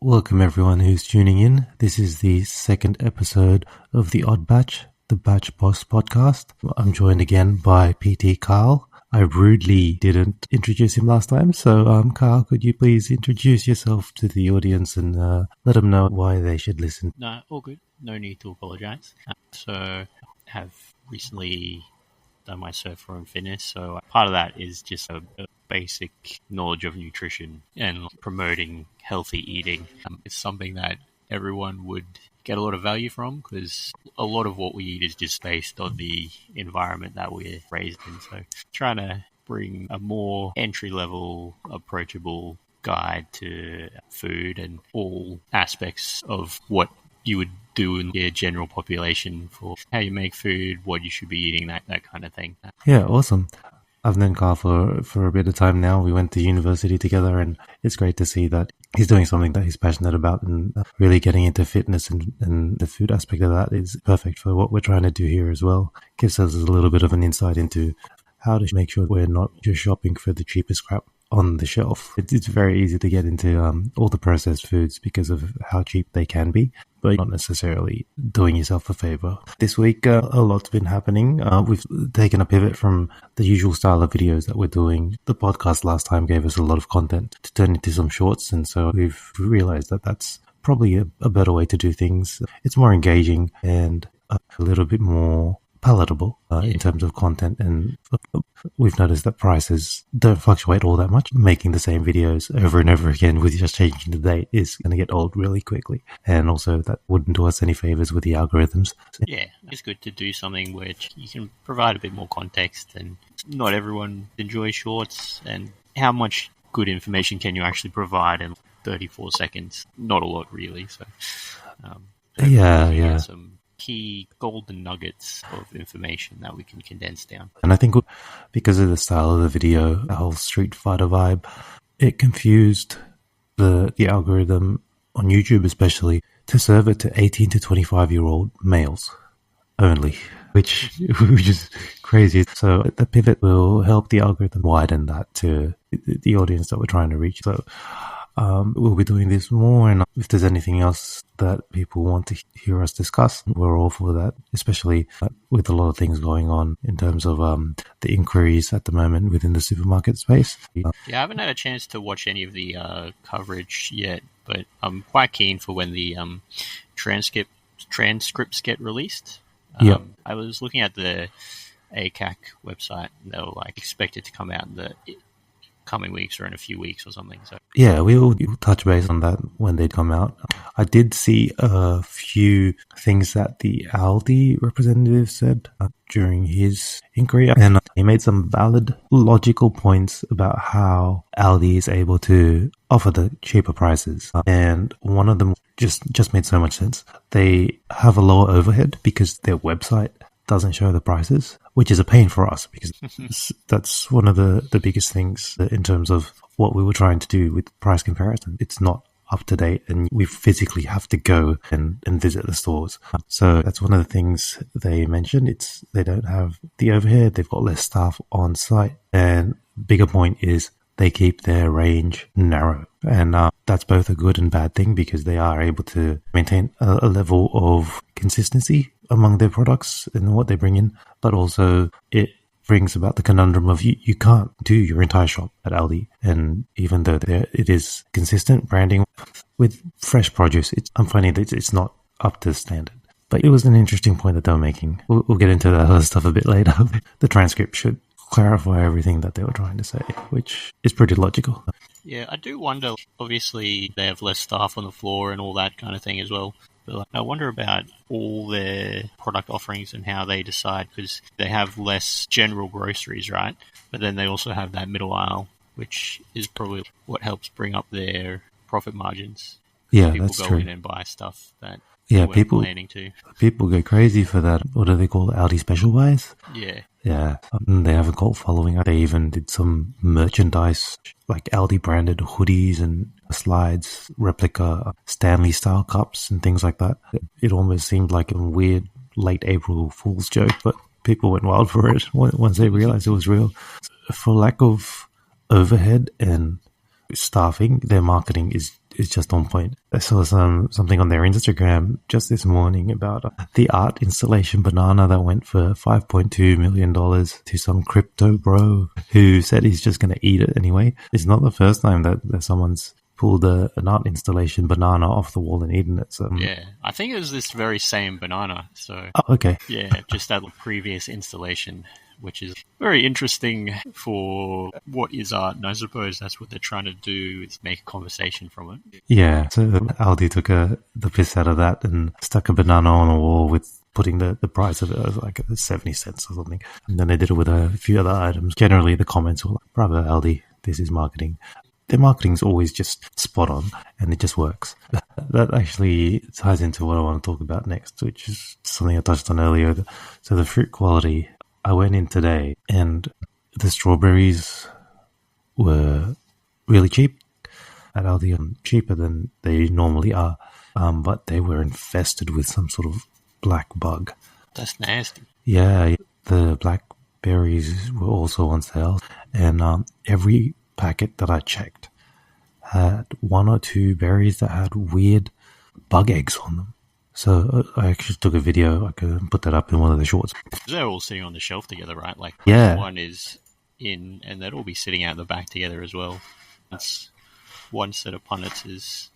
Welcome everyone who's tuning in. This is the second episode of The Odd Batch, the Batch Boss podcast. I'm joined again by PT Carl. I rudely didn't introduce him last time, so Carl, could you please introduce yourself to the audience and let them know why they should listen? No, all good. No need to apologise. So I have recently done my surfer and fitness, so part of that is just a basic knowledge of nutrition and promoting healthy eating. It's something that everyone would get a lot of value from because a lot of what we eat is just based on the environment that we're raised in. So trying to bring a more entry-level, approachable guide to food and all aspects of what you would do in the general population for how you make food, what you should be eating, that kind of thing. Yeah, awesome. I've known Carl for a bit of time now. We went to university together, and it's great to see that he's doing something that he's passionate about and really getting into fitness, and the food aspect of that is perfect for what we're trying to do here as well. Gives us a little bit of an insight into how to make sure we're not just shopping for the cheapest crap on the shelf. It's very easy to get into all the processed foods because of how cheap they can be, but not necessarily doing yourself a favor. This week, a lot's been happening. We've taken a pivot from the usual style of videos that we're doing. The podcast last time gave us a lot of content to turn into some shorts, and so we've realized that that's probably a better way to do things. It's more engaging and a little bit more palatable in terms of content, and we've noticed that prices don't fluctuate all that much. Making the same videos over and over again with just changing the date is going to get old really quickly, and also that wouldn't do us any favors with the algorithms. So, yeah, it's good to do something where you can provide a bit more context, and not everyone enjoys shorts, and how much good information can you actually provide in 34 seconds? Not a lot really. So yeah. Some key golden nuggets of information that we can condense down. And I think because of the style of the video, the whole Street Fighter vibe, it confused the algorithm on YouTube especially to serve it to 18 to 25-year-old males only, which is crazy. So the pivot will help the algorithm widen that to the audience that we're trying to reach. So we'll be doing this more, and if there's anything else that people want to hear us discuss, we're all for that, especially with a lot of things going on in terms of the inquiries at the moment within the supermarket space. Yeah, I haven't had a chance to watch any of the coverage yet, but I'm quite keen for when the transcripts get released. I was looking at the ACAC website, and they were expected to come out in the coming weeks or in a few weeks or something. So yeah, we'll touch base on that when they come out. I did see a few things that the Aldi representative said during his inquiry, and he made some valid, logical points about how Aldi is able to offer the cheaper prices. And one of them just made so much sense. They have a lower overhead because their website doesn't show the prices, which is a pain for us because that's one of the biggest things in terms of what we were trying to do with price comparison. It's not up to date, and we physically have to go and visit the stores. So that's one of the things they mentioned. They don't have the overhead, they've got less staff on site, and bigger point is they keep their range narrow. And that's both a good and bad thing because they are able to maintain a level of consistency among their products and what they bring in, but also it brings about the conundrum of you can't do your entire shop at Aldi. And even though it is consistent branding with fresh produce, I'm finding that it's not up to standard. But it was an interesting point that they were making. We'll get into that other stuff a bit later. The transcript should clarify everything that they were trying to say, which is pretty logical. Yeah, I do wonder, obviously they have less staff on the floor and all that kind of thing as well. But I wonder about all their product offerings and how they decide, because they have less general groceries, right? But then they also have that middle aisle, which is probably what helps bring up their profit margins. Yeah, people that's go true. in and buy stuff that people planning to. People go crazy for that. What do they call it? Aldi special buys? Yeah. They have a cult following. They even did some merchandise, like Aldi branded hoodies and slides, replica Stanley style cups and things like that. It almost seemed like a weird late April Fool's joke, but people went wild for it once they realized it was real. For lack of overhead and staffing, their marketing is is just on point. I saw something on their Instagram just this morning about the art installation banana that went for $5.2 million to some crypto bro who said he's just going to eat it anyway. It's not the first time that someone's pulled an art installation banana off the wall and eaten it. So yeah, I think it was this very same banana. So okay. Yeah, just that previous installation, which is very interesting for what is art. And I suppose that's what they're trying to do, is make a conversation from it. Yeah, so Aldi took the piss out of that and stuck a banana on a wall with putting the price of it as like 70 cents or something. And then they did it with a few other items. Generally, the comments were like, bravo, Aldi, this is marketing. Their marketing's always just spot on, and it just works. That actually ties into what I want to talk about next, which is something I touched on earlier. So the fruit quality. I went in today, and the strawberries were really cheap at Aldi, cheaper than they normally are, but they were infested with some sort of black bug. That's nasty. Yeah, the blackberries were also on sale, and every packet that I checked had one or two berries that had weird bug eggs on them. So I actually took a video. I could put that up in one of the shorts. They're all sitting on the shelf together, right? Like, yeah, one is in, and they'd all be sitting out the back together as well. Once one set of punnets is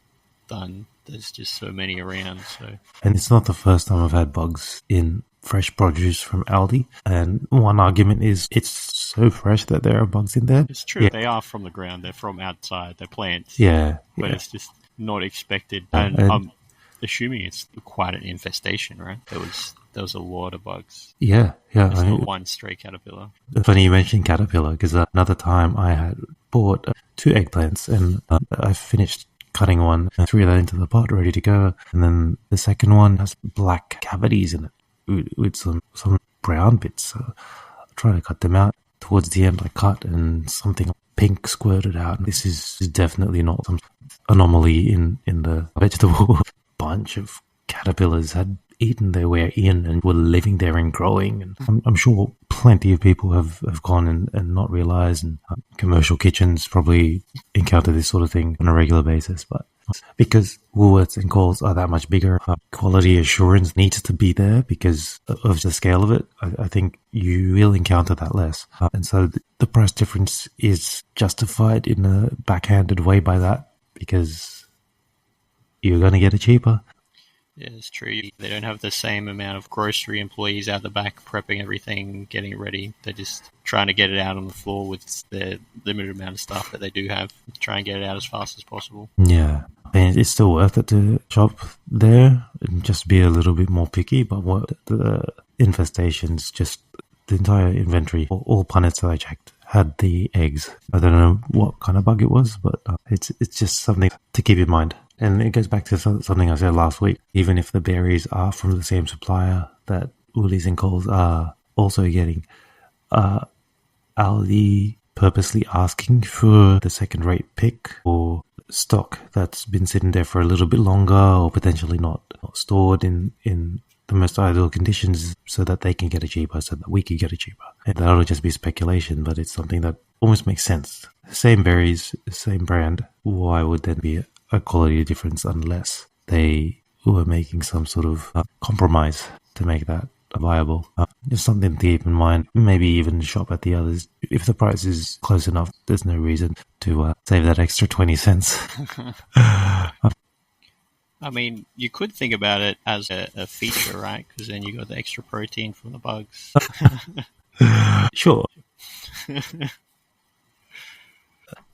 done, there's just so many around. So, and it's not the first time I've had bugs in fresh produce from Aldi. And one argument is it's so fresh that there are bugs in there. It's true. Yeah. They are from the ground. They're from outside. They're plants. Yeah, but it's just not expected. And assuming it's quite an infestation, right? There was a lot of bugs. Yeah. There's not one stray caterpillar. Funny you mentioned caterpillar, because another time I had bought 2 eggplants, and I finished cutting one and threw that into the pot ready to go, and then the second one has black cavities in it with some brown bits. So I tried to cut them out. Towards the end I cut, and something pink squirted out. This is definitely not some anomaly in the vegetable. Bunch of caterpillars had eaten their way in and were living there and growing. And I'm sure plenty of people have gone and not realized, and commercial kitchens probably encounter this sort of thing on a regular basis. But because Woolworths and Coles are that much bigger, quality assurance needs to be there because of the scale of it. I think you will encounter that less. And so the price difference is justified in a backhanded way by that, because you're going to get it cheaper. Yeah, it's true. They don't have the same amount of grocery employees out the back prepping everything, getting it ready. They're just trying to get it out on the floor with the limited amount of staff that they do have. Try and get it out as fast as possible. Yeah. And it's still worth it to shop there and just be a little bit more picky. But what the infestations, just the entire inventory, all punnets that I checked had the eggs. I don't know what kind of bug it was, but it's just something to keep in mind. And it goes back to something I said last week. Even if the berries are from the same supplier that Woolies and Coles are also getting, Aldi purposely asking for the second-rate pick or stock that's been sitting there for a little bit longer, or potentially not stored in the most ideal conditions, so that they can get it cheaper, so that we can get it cheaper. And that'll just be speculation, but it's something that almost makes sense. Same berries, same brand. Why would there be a quality difference unless they were making some sort of compromise to make that viable? Just something to keep in mind. Maybe even shop at the others. If the price is close enough, there's no reason to save that extra 20 cents. I mean, you could think about it as a feature, right? Because then you got the extra protein from the bugs. Sure.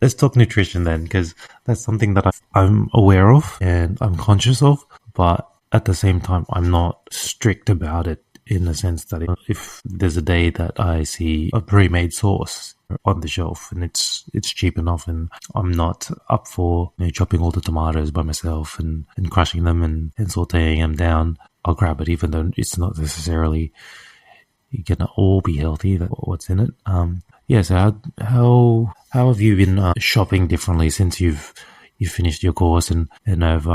Let's talk nutrition then, because that's something that I'm aware of and I'm conscious of, but at the same time, I'm not strict about it, in the sense that if there's a day that I see a pre-made sauce on the shelf and it's cheap enough, and I'm not up for chopping all the tomatoes by myself and crushing them and sauteing them down, I'll grab it, even though it's not necessarily gonna all be healthy, what's in it. Yeah, so how have you been shopping differently since you've finished your course and have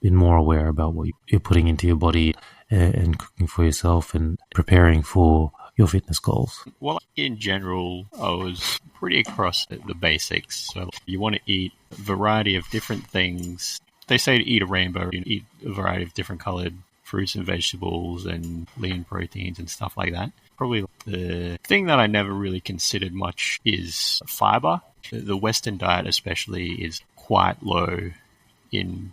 been more aware about what you're putting into your body and cooking for yourself and preparing for your fitness goals? Well, in general, I was pretty across the basics. So you want to eat a variety of different things. They say to eat a rainbow, you eat a variety of different colored fruits and vegetables and lean proteins and stuff like that. Probably the thing that I never really considered much is fiber. The Western diet especially is quite low in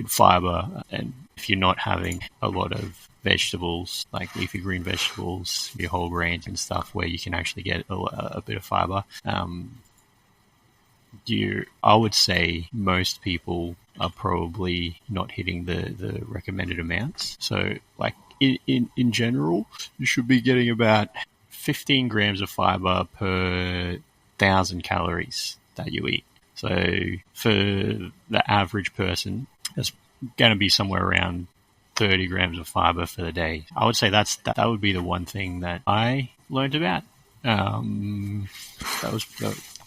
fiber, and if you're not having a lot of vegetables, like leafy green vegetables, your whole grains and stuff, where you can actually get a bit of fiber, I would say most people are probably not hitting the recommended amounts. So, like in general, you should be getting about 15 grams of fiber per 1,000 calories that you eat. So for the average person, it's going to be somewhere around 30 grams of fiber for the day. I would say that would be the one thing that I learned about. That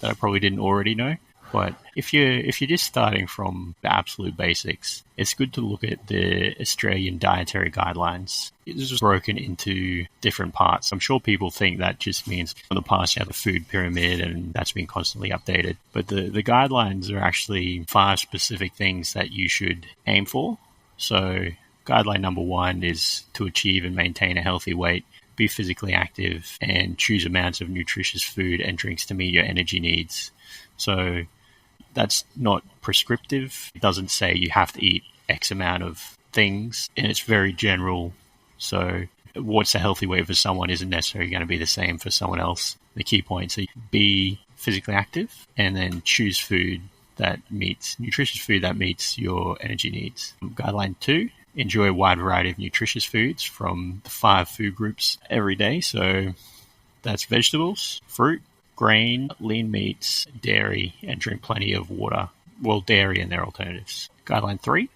I probably didn't already know. But if you're just starting from the absolute basics, it's good to look at the Australian dietary guidelines. It's just broken into different parts. I'm sure people think that just means in the past you have a food pyramid and that's been constantly updated. But the guidelines are actually 5 specific things that you should aim for. So guideline number 1 is to achieve and maintain a healthy weight, be physically active, and choose amounts of nutritious food and drinks to meet your energy needs. So that's not prescriptive. It doesn't say you have to eat X amount of things, and it's very general. So what's a healthy weight for someone isn't necessarily going to be the same for someone else. The key points are be physically active and then choose nutritious food that meets your energy needs. Guideline 2, enjoy a wide variety of nutritious foods from the 5 food groups every day. So that's vegetables, fruit, grain, lean meats, dairy, and drink plenty of water. Well, dairy and their alternatives. Guideline 3,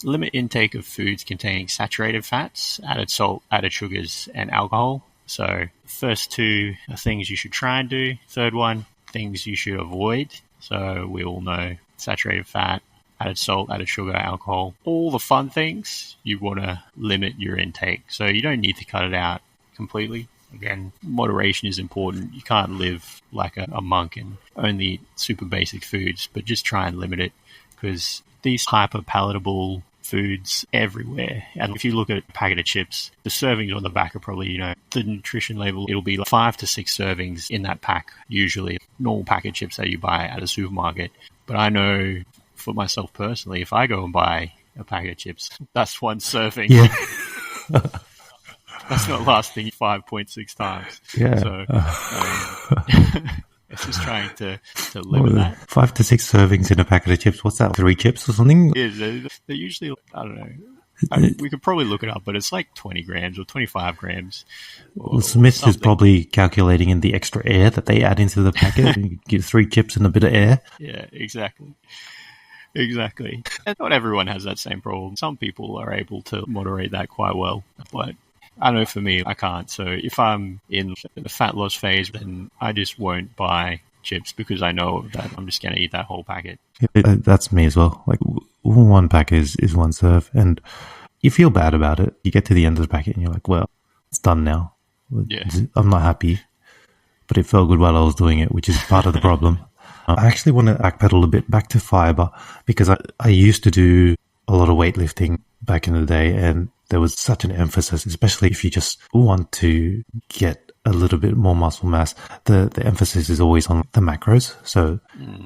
limit intake of foods containing saturated fats, added salt, added sugars, and alcohol. So first 2 are things you should try and do. Third one, things you should avoid. So we all know saturated fat, added salt, added sugar, alcohol. All the fun things, you want to limit your intake. So you don't need to cut it out completely. Again, moderation is important. You can't live like a monk and only eat super basic foods, but just try and limit it because these hyper-palatable foods everywhere. And if you look at a packet of chips, the servings on the back are probably, the nutrition label, it'll be like 5 to 6 servings in that pack, usually. Normal packet of chips that you buy at a supermarket. But I know for myself personally, if I go and buy a packet of chips, that's 1 serving. Yeah. That's not lasting 5.6 times. Yeah. So it's just trying to limit that. 5 to 6 servings in a packet of chips. What's that? 3 chips or something? Yeah, they're usually, I don't know. We could probably look it up, but it's like 20 grams or 25 grams. Well, Smith's is probably calculating in the extra air that they add into the packet. You get 3 chips and a bit of air. Yeah, exactly. Exactly. And not everyone has that same problem. Some people are able to moderate that quite well, but I know for me, I can't. So if I'm in the fat loss phase, then I just won't buy chips because I know that I'm just going to eat that whole packet. That's me as well. Like 1 packet is 1 serve, and you feel bad about it. You get to the end of the packet and you're like, well, it's done now. Yeah. I'm not happy, but it felt good while I was doing it, which is part of the problem. I actually want to backpedal a bit back to fiber because I used to do a lot of weightlifting back in the day, and there was such an emphasis, especially if you just want to get a little bit more muscle mass. The emphasis is always on the macros. So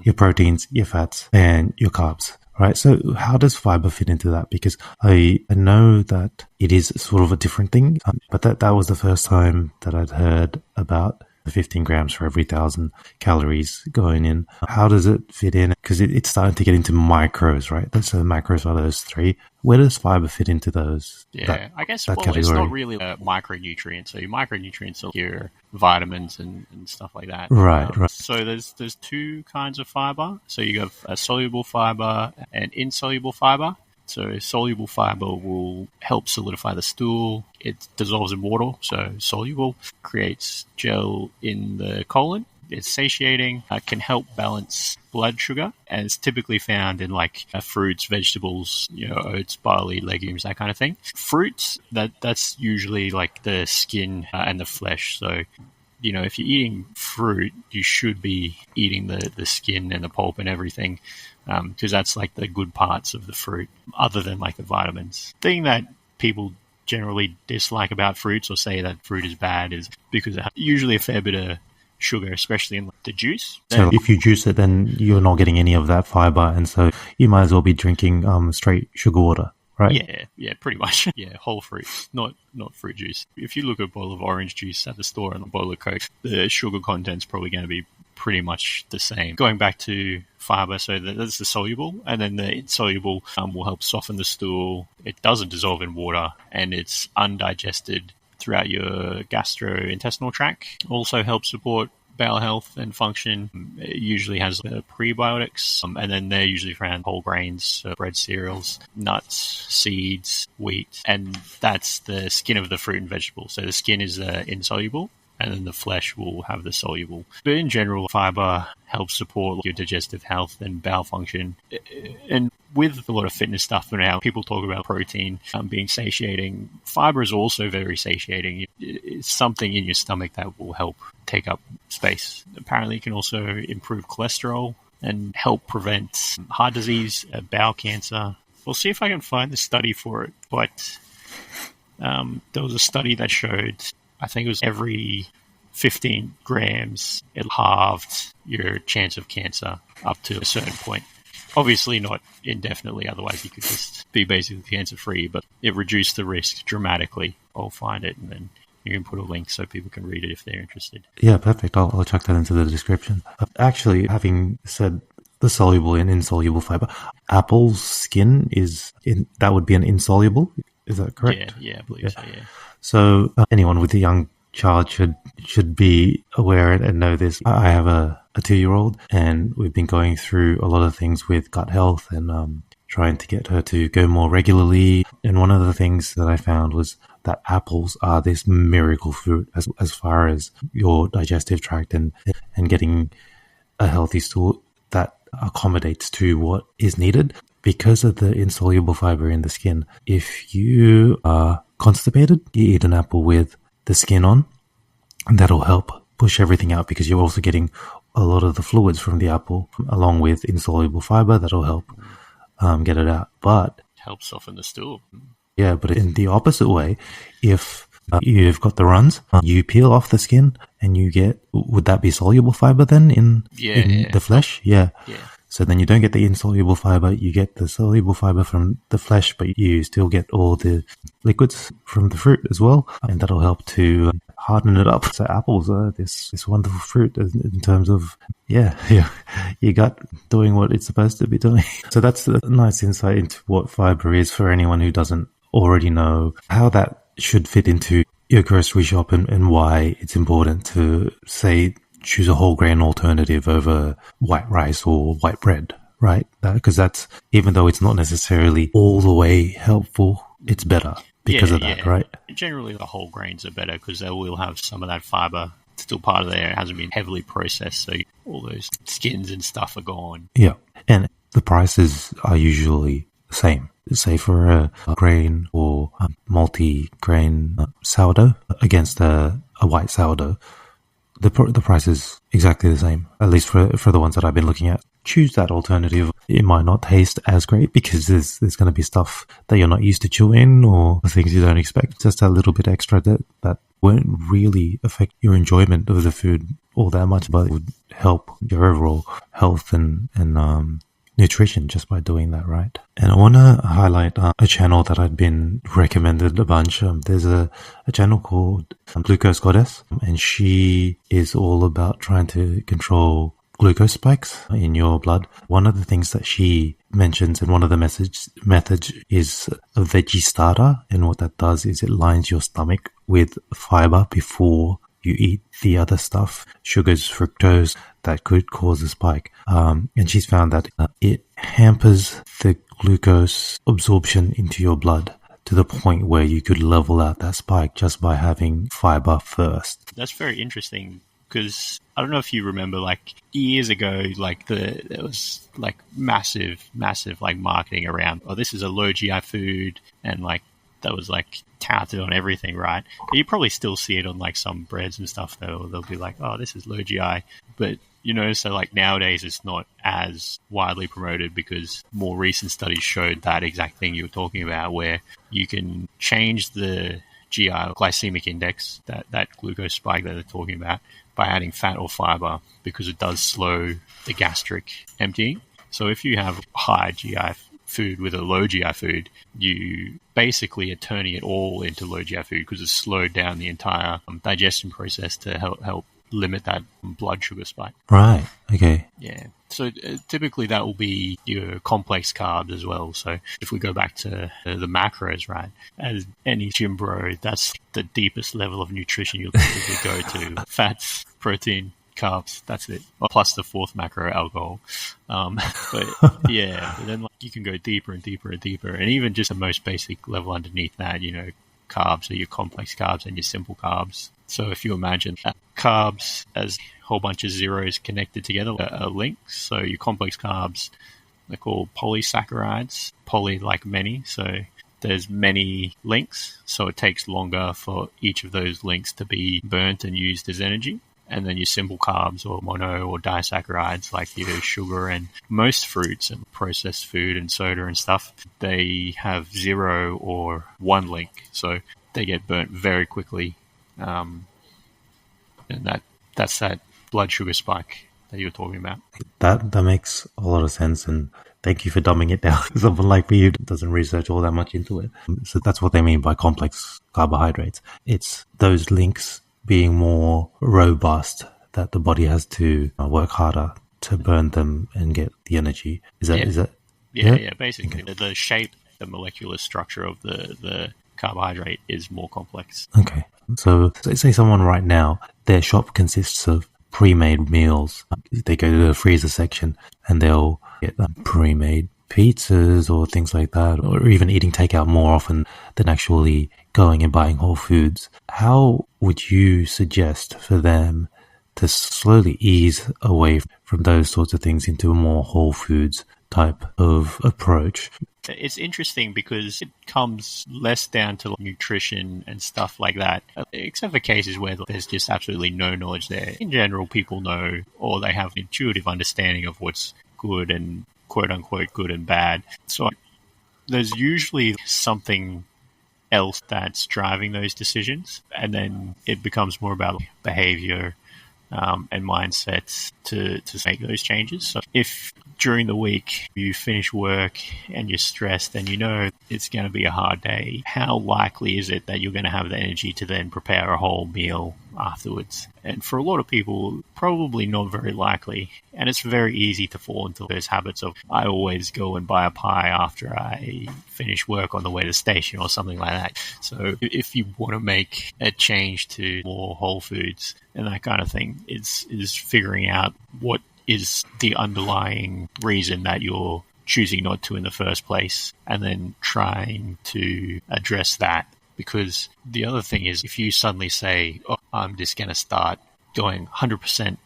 your proteins, your fats, and your carbs, right? So how does fiber fit into that? Because I know that it is sort of a different thing, but that was the first time that I'd heard about 15 grams for every 1,000 calories going in. How does it fit in? Because it's starting to get into micros, right? So macros are those 3. Where does fiber fit into those? Yeah, I guess, it's not really a micronutrient. So your micronutrients are your vitamins and stuff like that. Right. So there's 2 kinds of fiber. So you have a soluble fiber and insoluble fiber. So soluble fiber will help solidify the stool. It dissolves in water, so soluble, creates gel in the colon. It's satiating, can help balance blood sugar, and it's typically found in like fruits, vegetables, oats, barley, legumes, that kind of thing. Fruits, that's usually like the skin and the flesh. So, if you're eating fruit, you should be eating the skin and the pulp and everything, because that's like the good parts of the fruit, other than like the vitamins. Thing that people generally dislike about fruits or say that fruit is bad is because it has usually a fair bit of sugar, especially in the juice. So if you juice it, then you're not getting any of that fiber, and so you might as well be drinking straight sugar water, right? Yeah, pretty much. Yeah, whole fruit, not fruit juice. If you look at a bottle of orange juice at the store and a bottle of Coke, the sugar content's probably going to be pretty much the same. Going back to fiber, so that's the soluble, and then the insoluble will help soften the stool. It doesn't dissolve in water, and it's undigested throughout your gastrointestinal tract. Also helps support bowel health and function. It usually has prebiotics, and then they're usually found whole grains, so bread, cereals, nuts, seeds, wheat, and that's the skin of the fruit and vegetable. So the skin is insoluble, and then the flesh will have the soluble. But in general, fiber helps support your digestive health and bowel function. And with a lot of fitness stuff now, people talk about protein being satiating. Fiber is also very satiating. It's something in your stomach that will help take up space. Apparently, it can also improve cholesterol and help prevent heart disease, bowel cancer. We'll see if I can find the study for it. But there was a study that showed, I think it was every 15 grams, it halved your chance of cancer up to a certain point. Obviously not indefinitely, otherwise you could just be basically cancer-free, but it reduced the risk dramatically. I'll find it, and then you can put a link so people can read it if they're interested. Yeah, perfect. I'll chuck that into the description. Actually, having said the soluble and insoluble fiber, apple's skin that would be an insoluble. Is that correct? Yeah, I believe so, yeah. So anyone with a young child should be aware and know this. I have a 2-year-old, and we've been going through a lot of things with gut health and trying to get her to go more regularly. And one of the things that I found was that apples are this miracle fruit as far as your digestive tract and getting a healthy stool that accommodates to what is needed because of the insoluble fiber in the skin. If you are constipated, you eat an apple with the skin on, and that'll help push everything out because you're also getting a lot of the fluids from the apple along with insoluble fiber that'll help get it out. But helps soften the stool. Yeah, but in the opposite way, if you've got the runs, you peel off the skin and you get, would that be soluble fiber then in the flesh? Yeah. So then you don't get the insoluble fiber, you get the soluble fiber from the flesh, but you still get all the liquids from the fruit as well, and that'll help to harden it up. So apples are this wonderful fruit in terms of, your gut doing what it's supposed to be doing. So that's a nice insight into what fiber is for anyone who doesn't already know how that should fit into your grocery shop and why it's important to, say, choose a whole grain alternative over white rice or white bread, right? Because that's, even though it's not necessarily all the way helpful, it's better because of that, right? Generally, the whole grains are better because they will have some of that fiber still part of there. It hasn't been heavily processed, so all those skins and stuff are gone. Yeah, and the prices are usually the same. Say for a grain or a multi-grain sourdough against a white sourdough, the price is exactly the same, at least for the ones that I've been looking at. Choose that alternative. It might not taste as great because there's going to be stuff that you're not used to chewing or things you don't expect. Just a little bit extra that won't really affect your enjoyment of the food all that much, but it would help your overall health and nutrition just by doing that, right? And I want to highlight a channel that I've been recommended a bunch. There's a channel called Glucose Goddess, and she is all about trying to control glucose spikes in your blood. One of the things that she mentions in one of the methods is a veggie starter, and what that does is it lines your stomach with fiber before you eat the other stuff, sugars, fructose, that could cause a spike. And she's found that it hampers the glucose absorption into your blood to the point where you could level out that spike just by having fiber first. That's very interesting because I don't know if you remember, like years ago, like there was like massive like marketing around, oh, this is a low GI food, and like that was like touted on everything, right? But you probably still see it on like some breads and stuff though. They'll be like, oh, this is low GI, but so like nowadays it's not as widely promoted because more recent studies showed that exact thing you were talking about, where you can change the GI glycemic index, that glucose spike that they're talking about, by adding fat or fiber, because it does slow the gastric emptying. So if you have high GI food with a low GI food, you basically are turning it all into low GI food because it's slowed down the entire digestion process to help limit that blood sugar spike. Right. Okay. Yeah. So typically that will be your complex carbs as well. So if we go back to the macros, right, as any gym bro, that's the deepest level of nutrition you'll typically go to. Fats, protein, carbs, that's it. Plus the fourth macro, alcohol. But yeah, but then like, you can go deeper and deeper and deeper. And even just the most basic level underneath that, carbs are your complex carbs and your simple carbs. So if you imagine carbs as a whole bunch of zeros connected together, a link. So your complex carbs, they're called polysaccharides, poly like many. So there's many links. So it takes longer for each of those links to be burnt and used as energy. And then your simple carbs or mono or disaccharides like your sugar and most fruits and processed food and soda and stuff, they have 0 or 1 link. So they get burnt very quickly. And that's that blood sugar spike that you were talking about. That makes a lot of sense, and thank you for dumbing it down. Someone like me who doesn't research all that much into it. So that's what they mean by complex carbohydrates. It's those links being more robust, that the body has to work harder to burn them and get the energy. Is that? Yeah, basically. Okay. The shape, the molecular structure of the carbohydrate is more complex. Okay. So say someone right now, their shop consists of pre-made meals. They go to the freezer section and they'll get pre-made pizzas or things like that, or even eating takeout more often than actually going and buying whole foods. How would you suggest for them to slowly ease away from those sorts of things into a more whole foods type of approach? It's interesting because it comes less down to nutrition and stuff like that, except for cases where there's just absolutely no knowledge there. In general, people know, or they have an intuitive understanding of what's good and quote-unquote good and bad. So there's usually something else that's driving those decisions, and then it becomes more about behavior and mindsets to make those changes. So if during the week you finish work and you're stressed and it's going to be a hard day, how likely is it that you're going to have the energy to then prepare a whole meal afterwards? And for a lot of people, probably not very likely. And it's very easy to fall into those habits of, I always go and buy a pie after I finish work on the way to the station or something like that. So if you want to make a change to more whole foods and that kind of thing, is figuring out what is the underlying reason that you're choosing not to in the first place, and then trying to address that. Because the other thing is, if you suddenly say, oh, I'm just going to start going 100%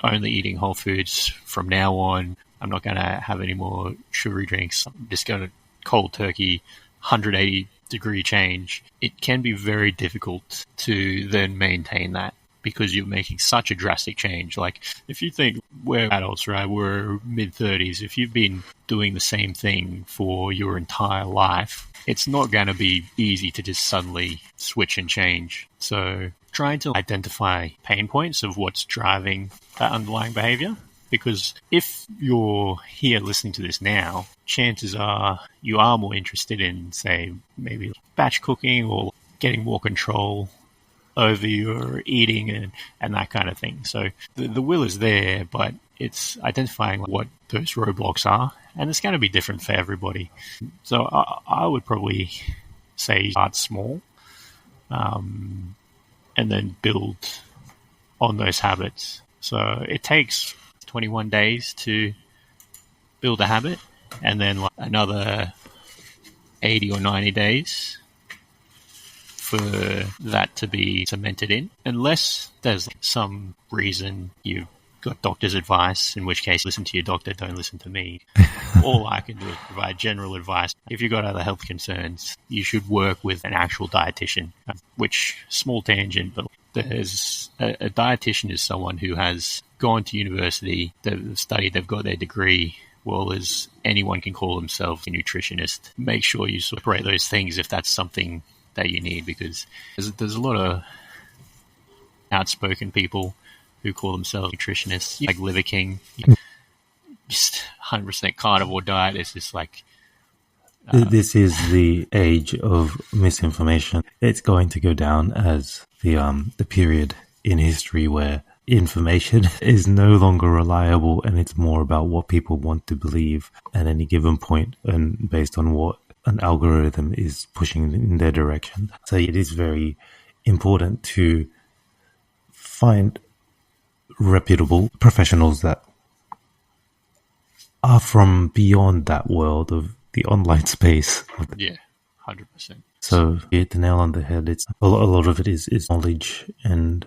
only eating whole foods from now on, I'm not going to have any more sugary drinks, I'm just going to cold turkey 180 degree change, it can be very difficult to then maintain that, because you're making such a drastic change. Like, if you think we're adults, right, we're mid-30s, if you've been doing the same thing for your entire life, it's not going to be easy to just suddenly switch and change. So trying to identify pain points of what's driving that underlying behavior, because if you're here listening to this now, chances are you are more interested in, say, maybe batch cooking or getting more control over your eating and that kind of thing. So the will is there, but it's identifying what those roadblocks are, and it's going to be different for everybody. So I would probably say start small, and then build on those habits. So it takes 21 days to build a habit, and then another 80 or 90 days for that to be cemented in, unless there's some reason you've got doctor's advice, in which case listen to your doctor, don't listen to me. All I can do is provide general advice. If you've got other health concerns, you should work with an actual dietitian, which, small tangent, but there's a dietitian is someone who has gone to university, they've studied, they've got their degree, well as anyone can call themselves a nutritionist. Make sure you separate those things if that's something that you need, because there's a lot of outspoken people who call themselves nutritionists, like Liver King, just 100% carnivore diet. It's just like... This is the age of misinformation. It's going to go down as the period in history where information is no longer reliable, and it's more about what people want to believe at any given point and based on what an algorithm is pushing in their direction. So it is very important to find reputable professionals that are from beyond that world of the online space. Yeah, 100%. So you hit the nail on the head. It's a lot of it is knowledge and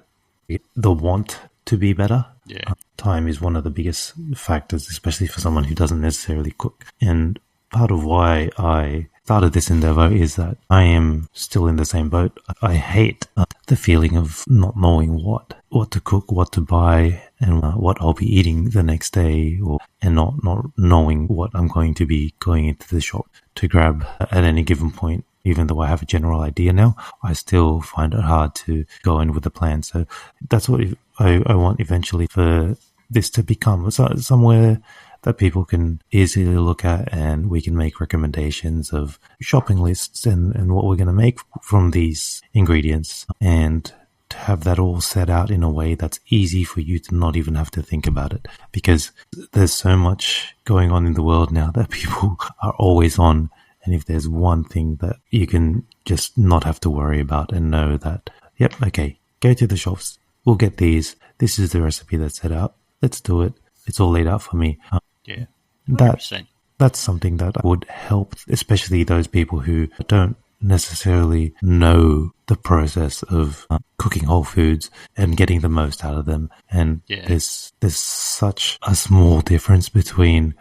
the want to be better. Yeah. Time is one of the biggest factors, especially for someone who doesn't necessarily cook. And part of why I started this endeavor is that I am still in the same boat. I hate the feeling of not knowing what to cook, what to buy, and what I'll be eating the next day, and not knowing what I'm going to be going into the shop to grab at any given point. Even though I have a general idea now, I still find it hard to go in with a plan. So that's what I want eventually for this to become somewhere that people can easily look at, and we can make recommendations of shopping lists and what we're going to make from these ingredients, and to have that all set out in a way that's easy for you to not even have to think about it, because there's so much going on in the world now that people are always on. And if there's one thing that you can just not have to worry about and know that, yep, okay, go to the shops, we'll get these. This is the recipe that's set out. Let's do it. It's all laid out for me. Yeah, 100%. That's something that would help, especially those people who don't necessarily know the process of cooking whole foods and getting the most out of them. And there's such a small difference between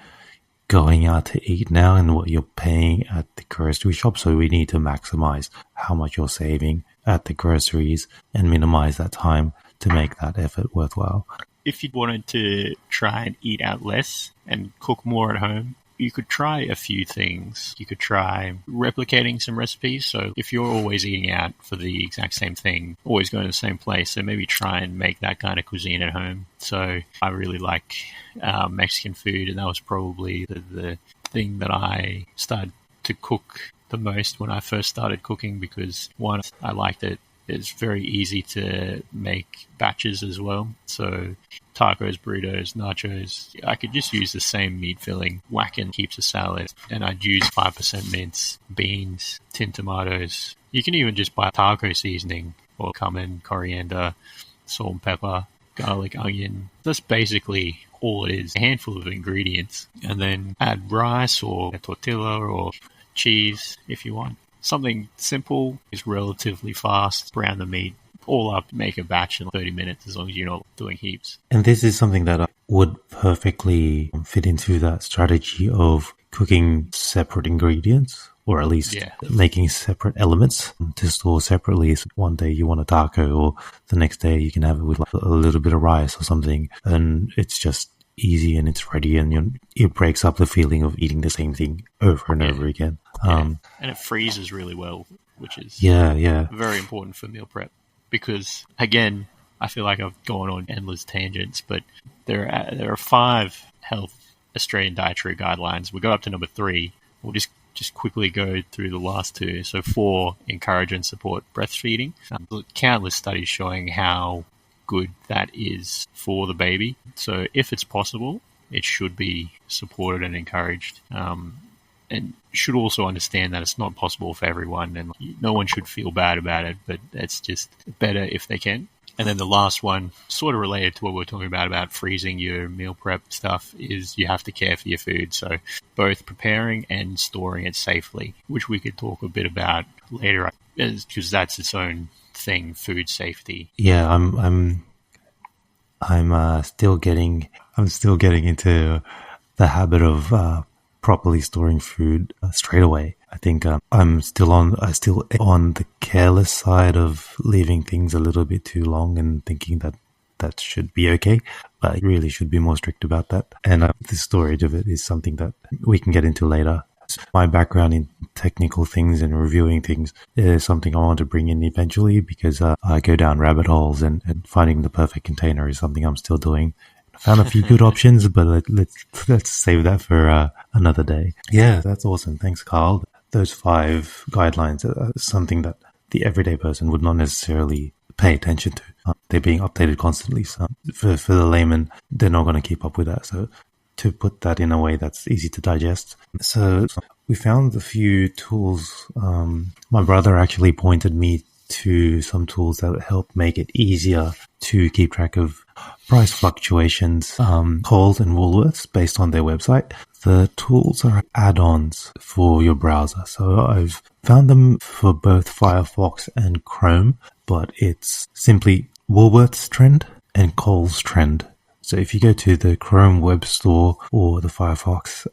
going out to eat now and what you're paying at the grocery shop. So we need to maximize how much you're saving at the groceries and minimize that time to make that effort worthwhile. If you wanted to try and eat out less and cook more at home, you could try a few things. You could try replicating some recipes. So if you're always eating out for the exact same thing, always going to the same place, so maybe try and make that kind of cuisine at home. So I really like Mexican food, and that was probably the thing that I started to cook the most when I first started cooking, because one, I liked it. It's very easy to make batches as well. So tacos, burritos, nachos, I could just use the same meat filling, whack in heaps of salad, and I'd use 5% mince, beans, tinned tomatoes. You can even just buy taco seasoning or cumin, coriander, salt and pepper, garlic, onion. That's basically all it is, a handful of ingredients. And then add rice or a tortilla or cheese if you want. Something simple is relatively fast. Brown the meat all up, make a batch in 30 minutes as long as you're not doing heaps. And this is something that would perfectly fit into that strategy of cooking separate ingredients, or at least making separate elements to store separately. So one day you want a taco, or the next day you can have it with like a little bit of rice or something, and it's just easy and it's ready, and it breaks up the feeling of eating the same thing over and over again. And it freezes really well, which is very important for meal prep, because again, I feel like I've gone on endless tangents, but there are 5 health Australian dietary guidelines. We got up to number 3. We'll just quickly go through the last 2. So 4, encourage and support breastfeeding. Countless studies showing how good that is for the baby. So if it's possible, it should be supported and encouraged. And should also understand that it's not possible for everyone, and no one should feel bad about it, but it's just better if they can. And then the last one, sort of related to what we were talking about freezing your meal prep stuff, is you have to care for your food. So both preparing and storing it safely, which we could talk a bit about later. because that's its own thing, food safety. Yeah, I'm still getting into the habit of properly storing food straight away. I think I'm still on the careless side of leaving things a little bit too long and thinking that should be okay, but I really should be more strict about that. And the storage of it is something that we can get into later. My background in technical things and reviewing things is something I want to bring in eventually, because I go down rabbit holes, and finding the perfect container is something I'm still doing. I found a few good options, but let's save that for another day. Yeah, that's awesome. Thanks, Carl. Those 5 guidelines are something that the everyday person would not necessarily pay attention to. They're being updated constantly. So for the layman, they're not going to keep up with that. So to put that in a way that's easy to digest. So we found a few tools. My brother actually pointed me to some tools that help make it easier to keep track of price fluctuations, Coles and Woolworths based on their website. The tools are add-ons for your browser. So I've found them for both Firefox and Chrome, but it's simply Woolworths Trend and Coles Trend. So if you go to the Chrome web store or the Firefox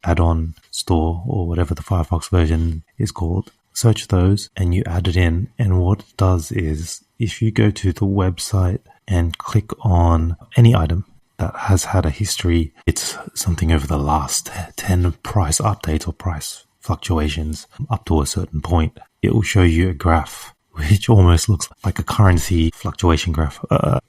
add-on store, or whatever the Firefox version is called, search those and you add it in. And what it does is, if you go to the website and click on any item that has had a history, it's something over the last 10 price updates or price fluctuations up to a certain point, it will show you a graph which almost looks like a currency fluctuation graph.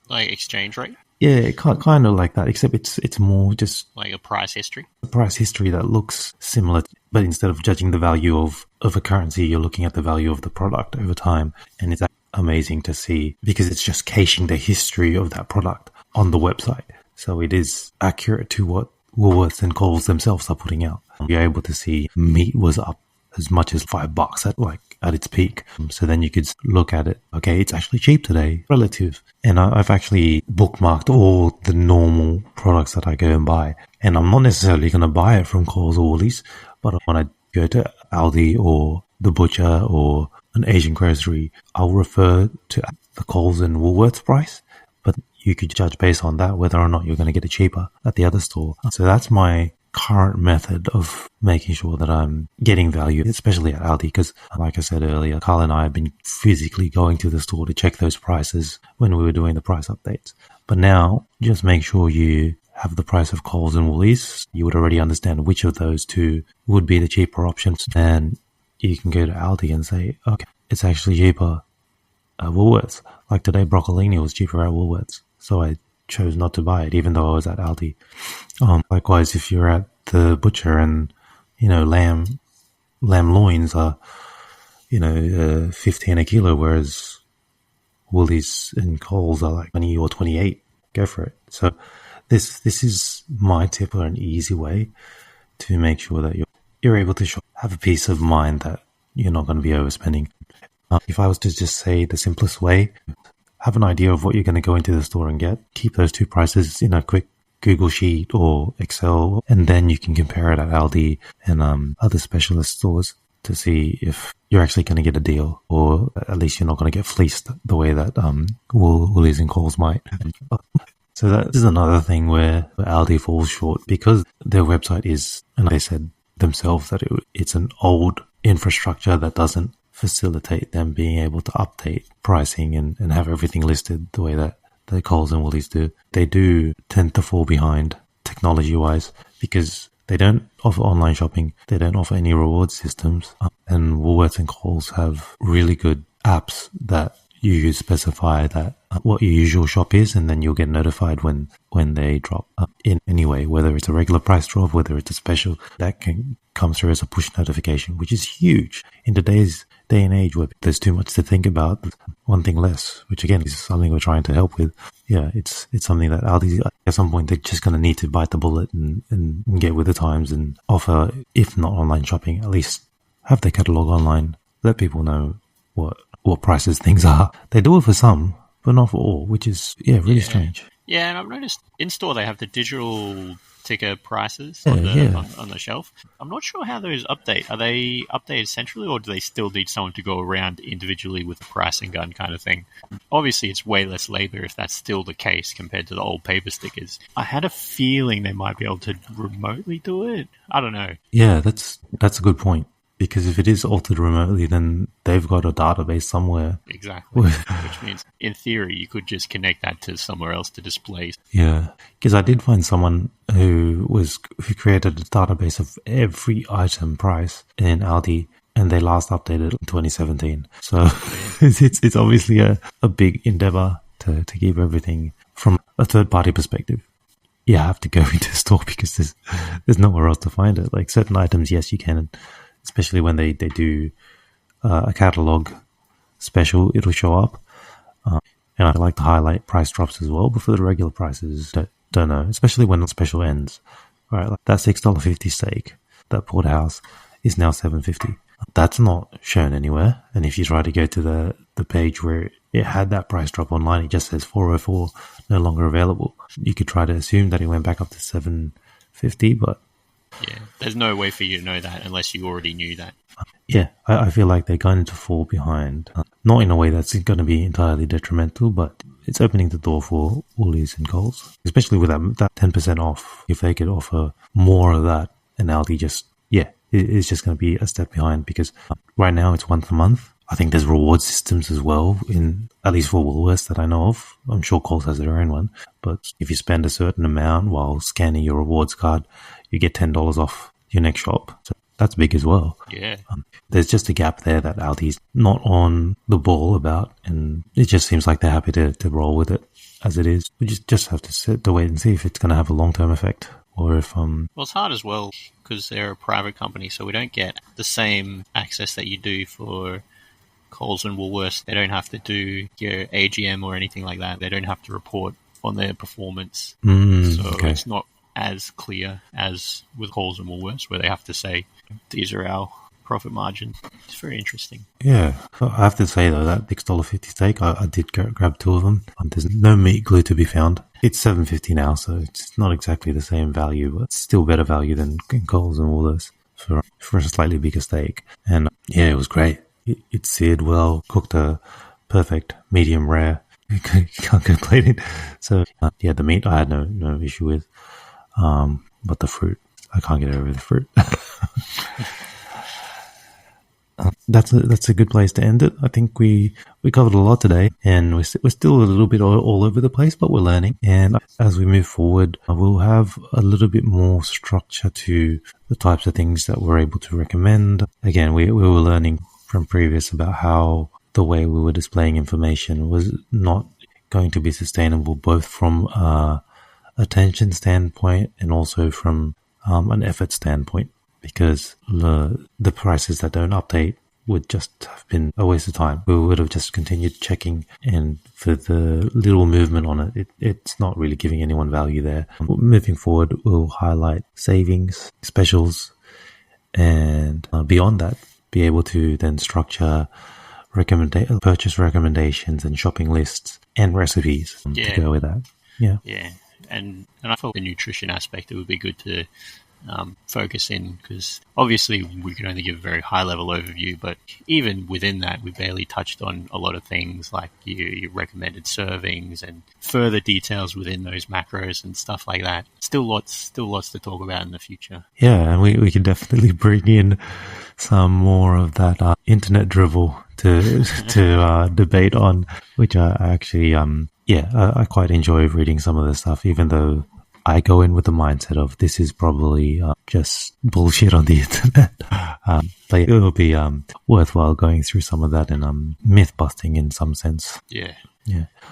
Like exchange rate? Yeah, kind of like that, except it's more just like a price history. A price history that looks similar, but instead of judging the value of a currency, you're looking at the value of the product over time. And it's amazing to see, because it's just caching the history of that product on the website. So it is accurate to what Woolworths and Coles themselves are putting out. You're able to see meat was up as much as $5 at its peak. So then you could look at it. Okay, it's actually cheap today, relative. And I've actually bookmarked all the normal products that I go and buy. And I'm not necessarily going to buy it from Coles or Woolies, but when I go to Aldi or the butcher or an Asian grocery, I'll refer to the Coles and Woolworths price. But you could judge based on that whether or not you're going to get it cheaper at the other store. So that's my current method of making sure that I'm getting value, especially at Aldi, because like I said earlier, Carl and I have been physically going to the store to check those prices when we were doing the price updates. But now, just make sure you have the price of Coles and Woolies. You would already understand which of those two would be the cheaper options, and you can go to Aldi and say, okay, it's actually cheaper at Woolworths. Like today, broccolini was cheaper at Woolworths, so I chose not to buy it, even though I was at Aldi. Likewise, if you're at the butcher and, lamb loins are, 15 a kilo, whereas Woolies and Coles are like 20 or 28. Go for it. So this is my tip, or an easy way to make sure that you're able to have a peace of mind that you're not going to be overspending. If I was to just say the simplest way, have an idea of what you're going to go into the store and get. Keep those two prices in a quick Google Sheet or Excel, and then you can compare it at Aldi and other specialist stores to see if you're actually going to get a deal, or at least you're not going to get fleeced the way that Woolies and Coles might. So that is another thing where Aldi falls short, because their website is, and they said themselves that it's an old infrastructure that doesn't facilitate them being able to update pricing and have everything listed the way that the Coles and Woolies do. They do tend to fall behind technology-wise, because they don't offer online shopping. They don't offer any reward systems. And Woolworths and Coles have really good apps that you could specify that what your usual shop is, and then you'll get notified when they drop in any way, whether it's a regular price drop, whether it's a special, that can come through as a push notification, which is huge in today's day and age where there's too much to think about. One thing less, which again is something we're trying to help with. Yeah, it's something that Aldi, at some point, they're just going to need to bite the bullet and get with the times and offer, if not online shopping, at least have their catalogue online. Let people know what prices things are. They do it for some, but not for all, which is really strange. Yeah, and I've noticed in store they have the digital ticker prices Yeah. on the shelf. I'm not sure how those update. Are they updated centrally, or do they still need someone to go around individually with a pricing gun kind of thing? Obviously, it's way less labor if that's still the case compared to the old paper stickers. I had a feeling they might be able to remotely do it. I don't know. Yeah, that's a good point. Because if it is altered remotely, then they've got a database somewhere. Exactly. Which means, in theory, you could just connect that to somewhere else to display. Yeah, because I did find someone who created a database of every item price in Aldi, and they last updated in 2017. So it's obviously a big endeavor to keep everything from a third party perspective. You have to go into store because there's nowhere else to find it. Like certain items, yes, you can. Especially when they do a catalog special, it'll show up. And I like to highlight price drops as well, but for the regular prices, don't know. Especially when the special ends. All right, like that $6.50 steak, that porterhouse, is now $7.50. That's not shown anywhere. And if you try to go to the page where it had that price drop online, it just says $4.04, no longer available. You could try to assume that it went back up to $7.50, but yeah, there's no way for you to know that unless you already knew that. Yeah, I feel like they're going to fall behind. Not in a way that's going to be entirely detrimental, but it's opening the door for Woolies and Coles, especially with that 10% off. If they could offer more of that, and Aldi it's just going to be a step behind because right now it's once a month. I think there's reward systems as well, at least for Woolworths that I know of. I'm sure Coles has their own one. But if you spend a certain amount while scanning your rewards card, you get $10 off your next shop. So that's big as well. Yeah. There's just a gap there that Aldi's not on the ball about, and it just seems like they're happy to roll with it as it is. We just have to sit to wait and see if it's going to have a long-term effect. Or if well, it's hard as well because they're a private company, so we don't get the same access that you do for Coles and Woolworths. They don't have to do your AGM or anything like that. They don't have to report on their performance. It's not as clear as with Coles and Woolworths, where they have to say, these are our profit margins. It's very interesting. Yeah, I have to say though, that $6.50 steak, I did grab two of them. There's no meat glue to be found. It's $7.50 now, so it's not exactly the same value, but it's still better value than Coles and Woolworths for a slightly bigger steak. And yeah, it was great. It seared well, cooked a perfect medium rare. You can't complain. So the meat I had no issue with, but the fruit, I can't get over the fruit. That's a good place to end it. I think we covered a lot today, and we're still a little bit all over the place, but we're learning. And as we move forward, we'll have a little bit more structure to the types of things that we're able to recommend. Again, we were learning from previous about how the way we were displaying information was not going to be sustainable, both from attention standpoint and also from an effort standpoint, because the prices that don't update would just have been a waste of time. We would have just continued checking, and for the little movement on it's not really giving anyone value there. Moving forward, we'll highlight savings, specials, and beyond that, be able to then structure purchase recommendations and shopping lists and recipes to go with that. Yeah. And I thought the nutrition aspect, it would be good to focus in, because obviously we can only give a very high level overview, but even within that we barely touched on a lot of things like your recommended servings and further details within those macros and stuff like that. Still lots to talk about in the future. Yeah, and we can definitely bring in some more of that internet drivel to debate on, which I actually I quite enjoy reading some of this stuff, even though I go in with the mindset of this is probably just bullshit on the internet. But it will be worthwhile going through some of that and myth busting in some sense. Yeah.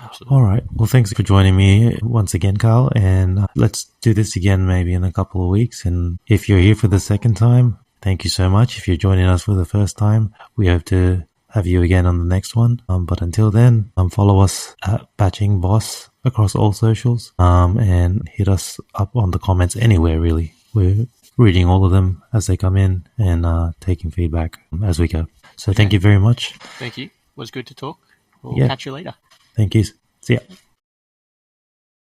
Absolutely. All right. Well, thanks for joining me once again, Carl. And let's do this again maybe in a couple of weeks. And if you're here for the second time, thank you so much. If you're joining us for the first time, we hope to have you again on the next one. But until then, follow us at Batching Boss across all socials, and hit us up on the comments anywhere, really. We're reading all of them as they come in and taking feedback as we go. So thank you very much. Thank you. It was good to talk. We'll catch you later. Thank you. See ya.